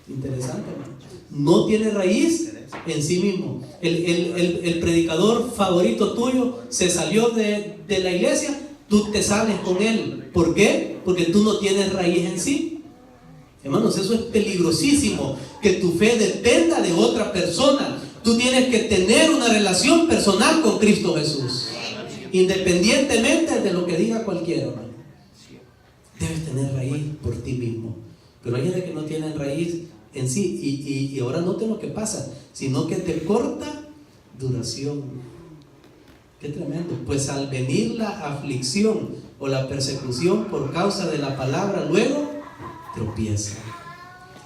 Interesante, hermano. No tiene raíz en sí mismo. El predicador favorito tuyo se salió de la iglesia, tú te sales con él. ¿Por qué? Porque tú no tienes raíz en sí. Hermanos, eso es peligrosísimo, que tu fe dependa de otra persona. Tú tienes que tener una relación personal con Cristo Jesús, independientemente de lo que diga cualquiera, hermano. Debes tener raíz por ti mismo. Pero hay gente que no tiene raíz en sí, y ahora noten lo que pasa, sino que te corta duración. Qué tremendo. Pues al venir la aflicción o la persecución por causa de la palabra, luego tropieza.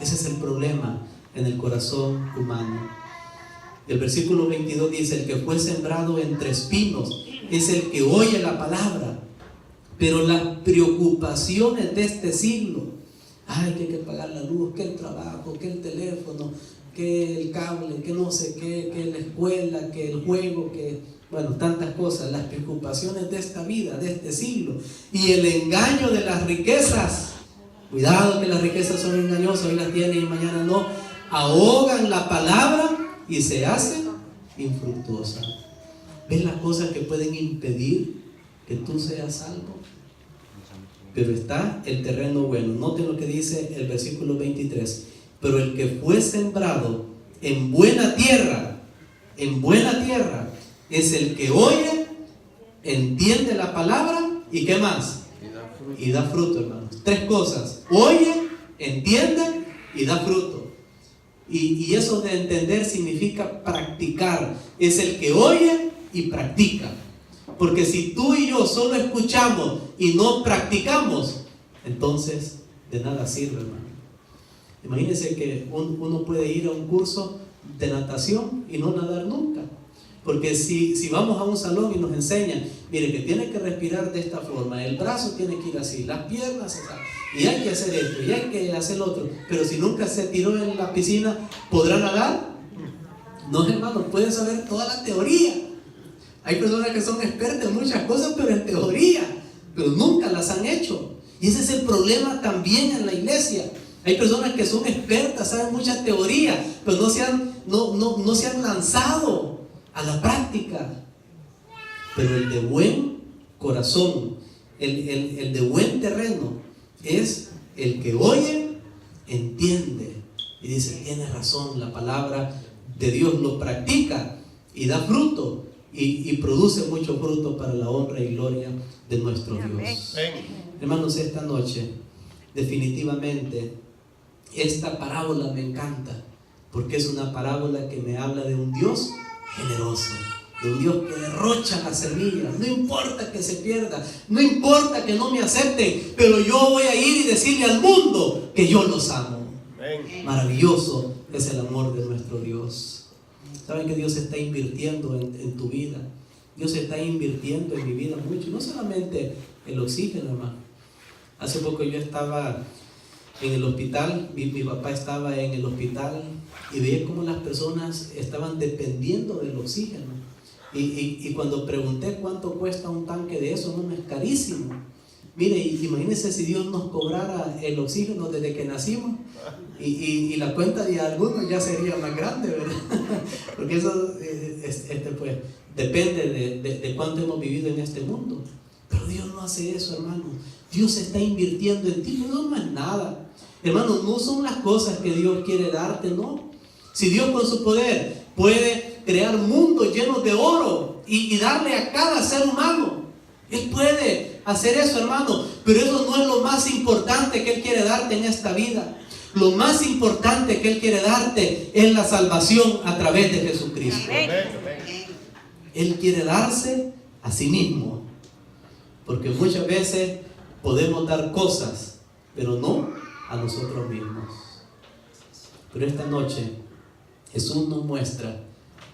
Ese es el problema en el corazón humano. El versículo 22 dice: el que fue sembrado entre espinos es el que oye la palabra, pero las preocupaciones de este siglo, ay, que hay que pagar la luz, que el trabajo, que el teléfono, que el cable, que no sé qué, que la escuela, que el juego, que, bueno, tantas cosas, las preocupaciones de esta vida, de este siglo, y el engaño de las riquezas. Cuidado que las riquezas son engañosas, hoy las tienen y mañana no. Ahogan la palabra y se hace infructuosa. ¿Ves las cosas que pueden impedir que tú seas salvo? Pero está el terreno bueno. Noten lo que dice el versículo 23. Pero el que fue sembrado en buena tierra, es el que oye, entiende la palabra y ¿qué más? Y da fruto, hermanos. 3 cosas: oye, entiende y da fruto. Y eso de entender significa practicar. Es el que oye y practica. Porque si tú y yo solo escuchamos y no practicamos, entonces de nada sirve, hermano. Imagínense que uno puede ir a un curso de natación y no nadar nunca. Porque si vamos a un salón y nos enseñan, mire que tiene que respirar de esta forma, el brazo tiene que ir así, las piernas así, y hay que hacer esto, y hay que hacer lo otro. Pero si nunca se tiró en la piscina, ¿podrá nadar? No, hermano, puede saber toda la teoría. Hay personas que son expertas en muchas cosas, pero en teoría, pero nunca las han hecho. Y ese es el problema también en la iglesia. Hay personas que son expertas, saben mucha teoría, pero no se han lanzado a la práctica. Pero el de buen corazón, el de buen terreno, es el que oye, entiende y dice, tiene razón, la palabra de Dios, lo practica y da fruto y produce mucho fruto para la honra y gloria de nuestro Dios. Hermanos, esta noche definitivamente esta parábola me encanta, porque es una parábola que me habla de un Dios generoso, de un Dios que derrocha las semillas. No importa que se pierda, no importa que no me acepten, pero yo voy a ir y decirle al mundo que yo los amo. Maravilloso es el amor de nuestro Dios. Saben que Dios está invirtiendo en tu vida. Dios está invirtiendo en mi vida mucho, no solamente el oxígeno, hermano. Hace poco yo estaba en el hospital, mi papá estaba en el hospital y veía cómo las personas estaban dependiendo del oxígeno. Y cuando pregunté cuánto cuesta un tanque de eso, no, es carísimo. Mire, imagínense si Dios nos cobrara el oxígeno desde que nacimos y la cuenta de algunos ya sería más grande, ¿verdad? Porque eso pues, depende de cuánto hemos vivido en este mundo. Pero Dios no hace eso, hermano. Dios está invirtiendo en ti, no es nada. Hermano, no son las cosas que Dios quiere darte, no. Si Dios con su poder puede crear mundos llenos de oro y darle a cada ser humano, Él puede hacer eso, hermano. Pero eso no es lo más importante que Él quiere darte en esta vida. Lo más importante que Él quiere darte es la salvación a través de Jesucristo. Él quiere darse a sí mismo. Porque muchas veces podemos dar cosas, pero no a nosotros mismos. Pero esta noche Jesús nos muestra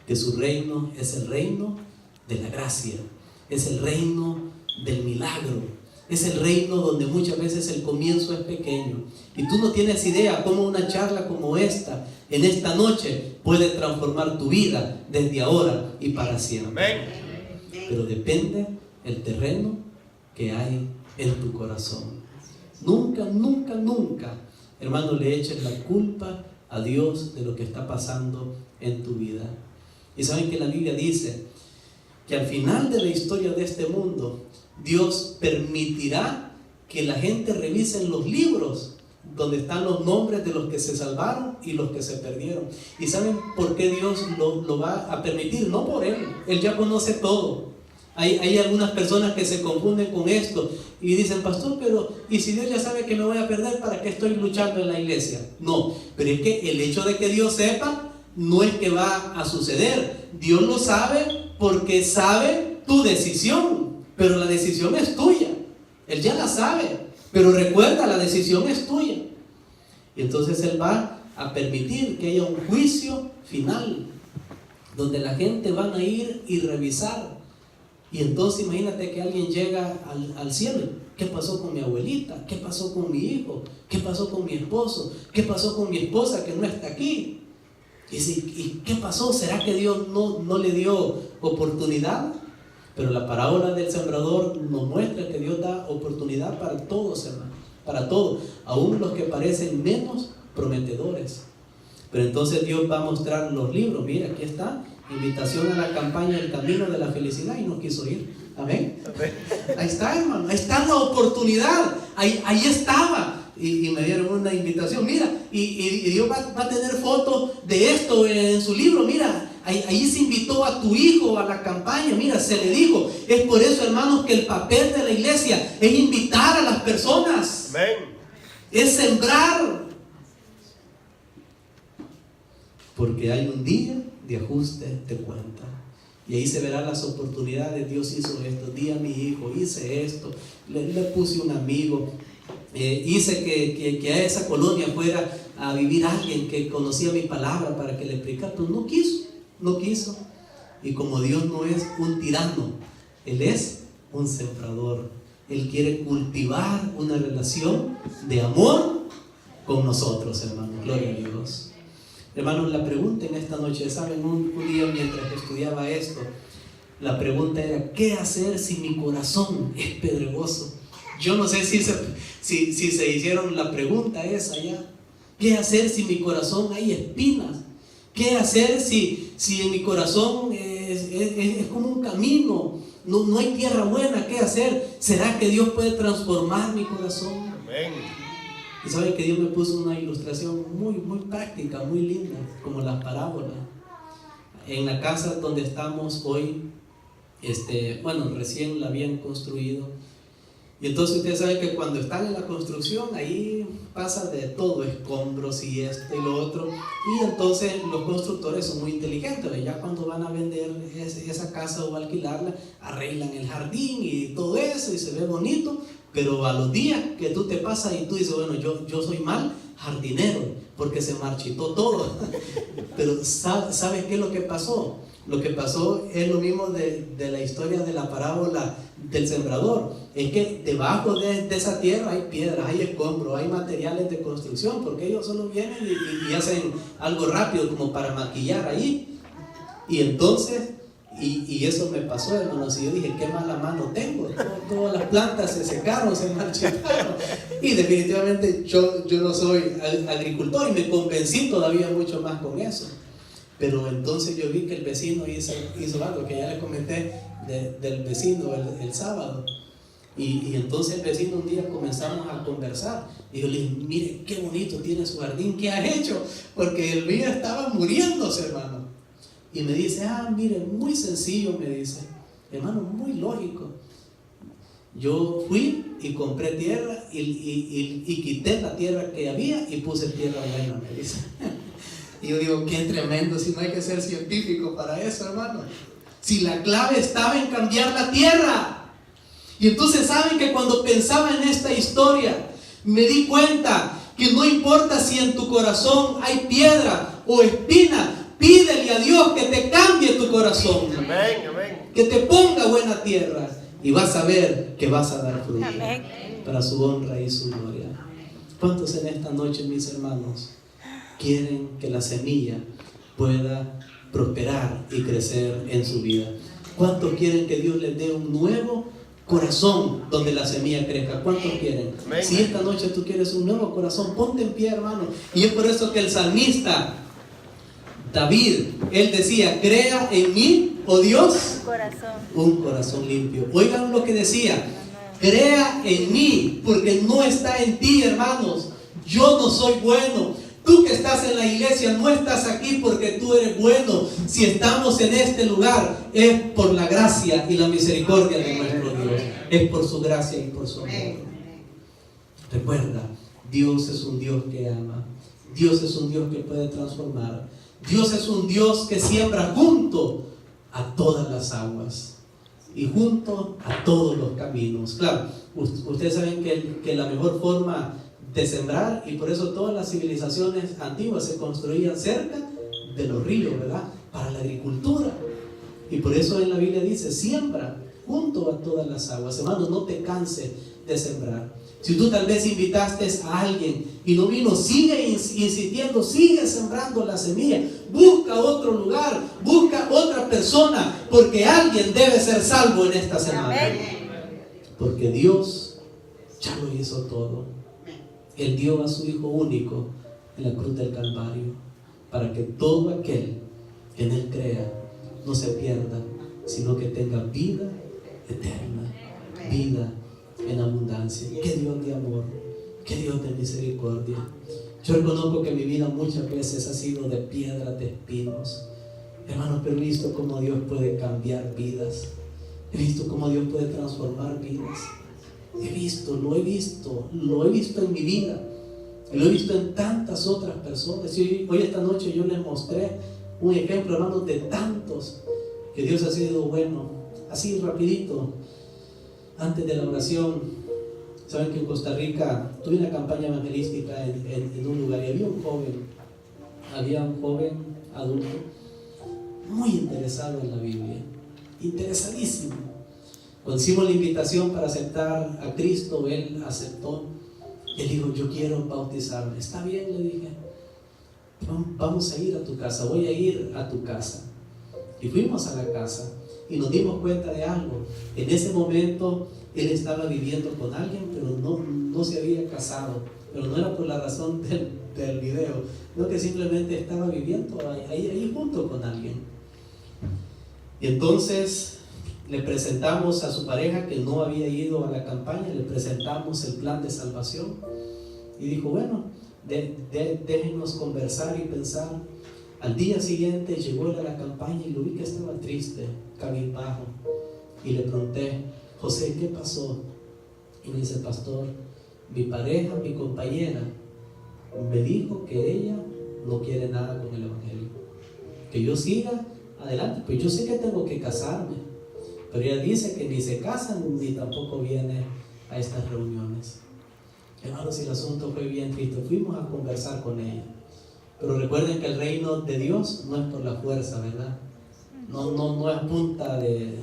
que su reino es el reino de la gracia, es el reino del milagro, es el reino donde muchas veces el comienzo es pequeño. Y tú no tienes idea cómo una charla como esta, en esta noche, puede transformar tu vida desde ahora y para siempre. Pero depende el terreno que hay en tu corazón. Nunca, nunca, nunca, hermano, le eches la culpa a Dios de lo que está pasando en tu vida. Y saben que la Biblia dice que al final de la historia de este mundo, Dios permitirá que la gente revise los libros donde están los nombres de los que se salvaron y los que se perdieron. ¿Y saben por qué Dios lo va a permitir? No por Él, Él ya conoce todo. Hay algunas personas que se confunden con esto y dicen, pastor, pero ¿y si Dios ya sabe que me voy a perder, para qué estoy luchando en la iglesia? No, pero es que el hecho de que Dios sepa no es que va a suceder. Dios lo sabe porque sabe tu decisión, pero la decisión es tuya. Él ya la sabe, pero recuerda, la decisión es tuya. Y entonces Él va a permitir que haya un juicio final donde la gente van a ir y revisar. Y entonces imagínate que alguien llega al cielo. ¿Qué pasó con mi abuelita? ¿Qué pasó con mi hijo? ¿Qué pasó con mi esposo? ¿Qué pasó con mi esposa que no está aquí? ¿Y qué pasó? ¿Será que Dios no le dio oportunidad? Pero la parábola del sembrador nos muestra que Dios da oportunidad para todos, hermanos. Para todos, aún los que parecen menos prometedores. Pero entonces Dios va a mostrar los libros. Mira, aquí está. Invitación a la campaña El Camino de la Felicidad, y no quiso ir. Amén. Ahí está, hermano, ahí está la oportunidad. Ahí estaba. Y me dieron una invitación. Mira, y Dios va a tener fotos de esto en su libro. Mira, ahí se invitó a tu hijo a la campaña. Mira, se le dijo. Es por eso, hermanos, que el papel de la iglesia es invitar a las personas. Amén. Es sembrar. Porque hay un día de ajuste de cuenta. Y ahí se verán las oportunidades. Dios hizo esto, di a mi hijo, hice esto, le puse un amigo, hice que a esa colonia fuera a vivir alguien que conocía mi palabra para que le explicara, pero no quiso. Y como Dios no es un tirano, Él es un sembrador. Él quiere cultivar una relación de amor con nosotros, hermanos. Gloria a Dios. Hermanos, la pregunta en esta noche, ¿saben? Un día mientras estudiaba esto, la pregunta era, ¿qué hacer si mi corazón es pedregoso? Yo no sé si se hicieron la pregunta esa ya. ¿Qué hacer si en mi corazón hay espinas? ¿Qué hacer si en mi corazón es como un camino? No hay tierra buena. ¿Qué hacer? ¿Será que Dios puede transformar mi corazón? Amén. Y saben que Dios me puso una ilustración muy, muy práctica, muy linda, como las parábolas. En la casa donde estamos hoy, recién la habían construido. Y entonces ustedes saben que cuando están en la construcción, ahí pasa de todo, escombros y esto y lo otro. Y entonces los constructores son muy inteligentes. Ya cuando van a vender esa casa o alquilarla, arreglan el jardín y todo eso y se ve bonito. Pero a los días que tú te pasas y tú dices, bueno, yo soy mal jardinero porque se marchitó todo. Pero ¿sabes qué es lo que pasó? Lo que pasó es lo mismo de la historia de la parábola del sembrador. Es que debajo de esa tierra hay piedras, hay escombros, hay materiales de construcción, porque ellos solo vienen y hacen algo rápido como para maquillar ahí. Y entonces, y eso me pasó, hermanos, y yo dije, qué mala mano tengo. Todas las plantas se secaron, se marchitaron. Y definitivamente yo no soy agricultor y me convencí todavía mucho más con eso. Pero entonces yo vi que el vecino hizo algo que ya le comenté del vecino el sábado. Y entonces el vecino un día comenzamos a conversar. Y yo le dije, mire, qué bonito tiene su jardín, ¿qué ha hecho? Porque el mío estaba muriéndose, hermano. Y me dice, mire, muy sencillo, me dice. Hermano, muy lógico. Yo fui y compré tierra y quité la tierra que había y puse tierra buena, me dice. Y yo digo, qué tremendo, si no hay que ser científico para eso, hermano. Si la clave estaba en cambiar la tierra. Y entonces saben que cuando pensaba en esta historia, me di cuenta que no importa si en tu corazón hay piedra o espina, pídele a Dios que te cambie tu corazón. Amén, amén. Que te ponga buena tierra y vas a ver que vas a dar fruto. Amén. Para su honra y su gloria. ¿Cuántos en esta noche, mis hermanos, quieren que la semilla pueda prosperar y crecer en su vida? ¿Cuántos quieren que Dios les dé un nuevo corazón donde la semilla crezca? ¿Cuántos quieren? Amén. Si esta noche tú quieres un nuevo corazón, ponte en pie, hermano. Y es por eso que el salmista David, él decía, crea en mí, oh Dios, un corazón limpio. Oigan lo que decía, crea en mí, porque no está en ti, hermanos. Yo no soy bueno. Tú que estás en la iglesia no estás aquí porque tú eres bueno. Si estamos en este lugar es por la gracia y la misericordia de nuestro Dios. Es por su gracia y por su amor. Recuerda, Dios es un Dios que ama. Dios es un Dios que puede transformar. Dios es un Dios que siembra junto a todas las aguas y junto a todos los caminos. Claro, ustedes saben que la mejor forma de sembrar, y por eso todas las civilizaciones antiguas se construían cerca de los ríos, ¿verdad? Para la agricultura. Y por eso en la Biblia dice, siembra junto a todas las aguas. Hermano, no te canses de sembrar. Si tú tal vez invitaste a alguien y no vino, sigue insistiendo, sigue sembrando la semilla. Busca otro lugar, busca otra persona, porque alguien debe ser salvo en esta semana. Porque Dios ya lo hizo todo. Él dio a su Hijo único en la cruz del Calvario, para que todo aquel que en Él crea no se pierda, sino que tenga vida eterna, vida en abundancia. Qué Dios de amor, qué Dios de misericordia. Yo reconozco que mi vida muchas veces ha sido de piedras, de espinos, hermanos, pero he visto cómo Dios puede cambiar vidas. He visto cómo Dios puede transformar vidas. Lo he visto en mi vida, y lo he visto en tantas otras personas. Y hoy esta noche yo les mostré un ejemplo, hermanos, de tantos que Dios ha sido bueno. Así rapidito, antes de la oración, saben que en Costa Rica tuve una campaña evangelística en un lugar y había un joven adulto muy interesado en la Biblia, interesadísimo. Cuando hicimos la invitación para aceptar a Cristo, él aceptó. Él dijo, yo quiero bautizarme. Está bien, le dije, vamos a ir a tu casa, voy a ir a tu casa. Y fuimos a la casa y nos dimos cuenta de algo. En ese momento él estaba viviendo con alguien, pero no se había casado. Pero no era por la razón del video, sino que simplemente estaba viviendo ahí junto con alguien. Y entonces le presentamos a su pareja que no había ido a la campaña, le presentamos el plan de salvación y dijo, bueno, déjenos conversar y pensar. Al día siguiente llegó él a la campaña y lo vi que estaba triste, cabizbajo, y le pregunté, José, ¿qué pasó? Y me dice, pastor, mi pareja, mi compañera me dijo que ella no quiere nada con el evangelio, que yo siga adelante, pues yo sé que tengo que casarme, pero ella dice que ni se casa ni tampoco viene a estas reuniones. Hermanos, el asunto fue bien triste. Fuimos a conversar con ella, pero recuerden que el reino de Dios no es por la fuerza, ¿verdad? No es punta de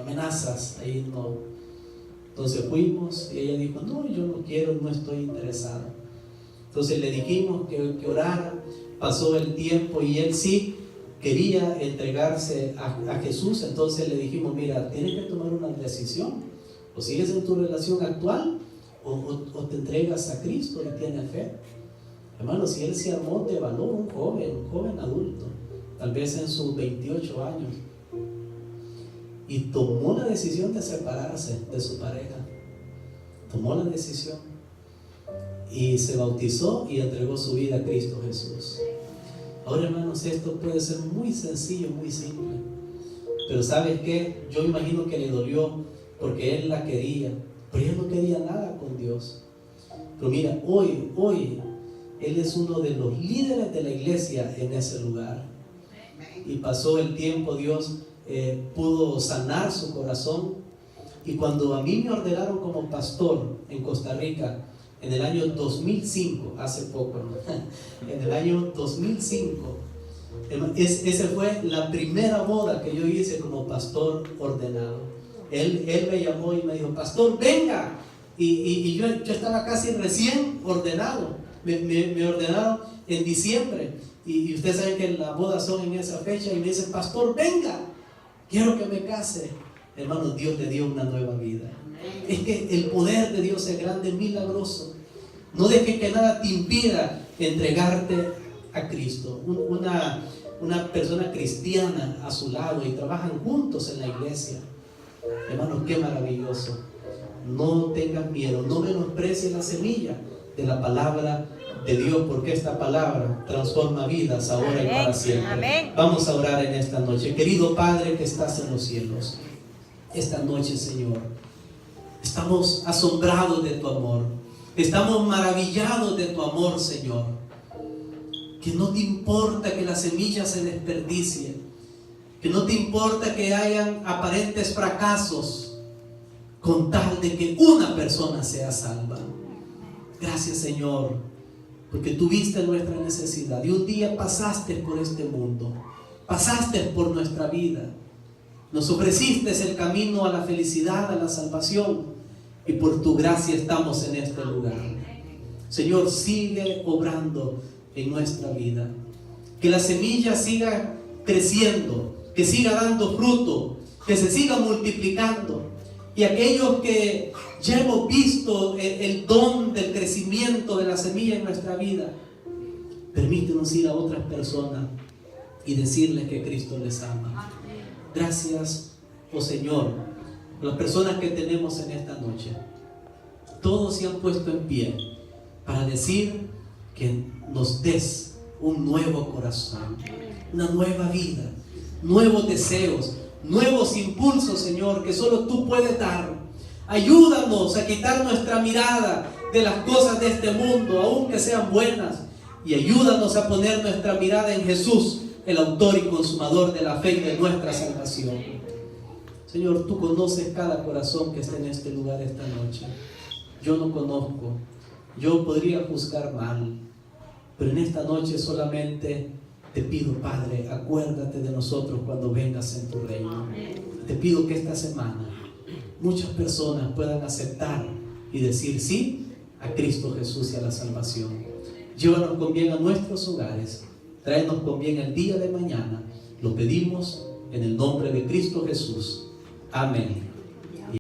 amenazas, ahí no. Entonces fuimos y ella dijo, no, yo no quiero, no estoy interesada. Entonces le dijimos que orara. Pasó el tiempo y él sí quería entregarse a Jesús. Entonces le dijimos, mira, tienes que tomar una decisión, o sigues en tu relación actual o te entregas a Cristo y tienes fe. Hermano, si él se armó de valor, un joven adulto, tal vez en sus 28 años, y tomó la decisión de separarse de su pareja, tomó la decisión y se bautizó y entregó su vida a Cristo Jesús. Ahora, hermanos, esto puede ser muy sencillo, muy simple, pero ¿sabes qué? Yo imagino que le dolió porque él la quería, pero ella no quería nada con Dios. Pero mira, hoy él es uno de los líderes de la iglesia en ese lugar. Y pasó el tiempo, Dios pudo sanar su corazón. Y cuando a mí me ordenaron como pastor en Costa Rica, en el año 2005, hace poco, ¿no? En el año 2005, esa fue la primera boda que yo hice como pastor ordenado. Él me llamó y me dijo, pastor, venga. Y yo estaba casi recién ordenado. Me ordenaron en diciembre. Y ustedes saben que las bodas son en esa fecha. Y me dicen, pastor, venga, quiero que me case. Hermano, Dios le dio una nueva vida. Es que el poder de Dios es grande, milagroso. No dejes que nada te impida entregarte a Cristo. Una persona cristiana a su lado y trabajan juntos en la iglesia. Hermano, qué maravilloso. No tengas miedo, no menosprecies la semilla de la palabra de Dios, porque esta palabra transforma vidas ahora Amén. Y para siempre. Amén. Vamos a orar en esta noche. Querido Padre que estás en los cielos, esta noche, Señor, estamos asombrados de tu amor, estamos maravillados de tu amor, Señor, que no te importa que la semilla se desperdicie, que no te importa que hayan aparentes fracasos, con tal de que una persona sea salva. Gracias, Señor, porque tú viste nuestra necesidad y un día pasaste por este mundo, pasaste por nuestra vida, nos ofreciste el camino a la felicidad, a la salvación, y por tu gracia estamos en este lugar. Señor, sigue obrando en nuestra vida, que la semilla siga creciendo, que siga dando fruto, que se siga multiplicando. Y aquellos que ya hemos visto el don del crecimiento de la semilla en nuestra vida, permítenos ir a otras personas y decirles que Cristo les ama. Gracias, oh Señor, por las personas que tenemos en esta noche. Todos se han puesto en pie para decir que nos des un nuevo corazón, una nueva vida, nuevos deseos, nuevos impulsos, Señor, que solo tú puedes dar. Ayúdanos a quitar nuestra mirada de las cosas de este mundo, aunque sean buenas, y ayúdanos a poner nuestra mirada en Jesús, el autor y consumador de la fe y de nuestra salvación. Señor, tú conoces cada corazón que está en este lugar esta noche. Yo no conozco, yo podría juzgar mal, pero en esta noche solamente te pido, Padre, acuérdate de nosotros cuando vengas en tu reino. Te pido que esta semana muchas personas puedan aceptar y decir sí a Cristo Jesús y a la salvación. Llévanos con bien a nuestros hogares, tráenos con bien el día de mañana. Lo pedimos en el nombre de Cristo Jesús. Amén.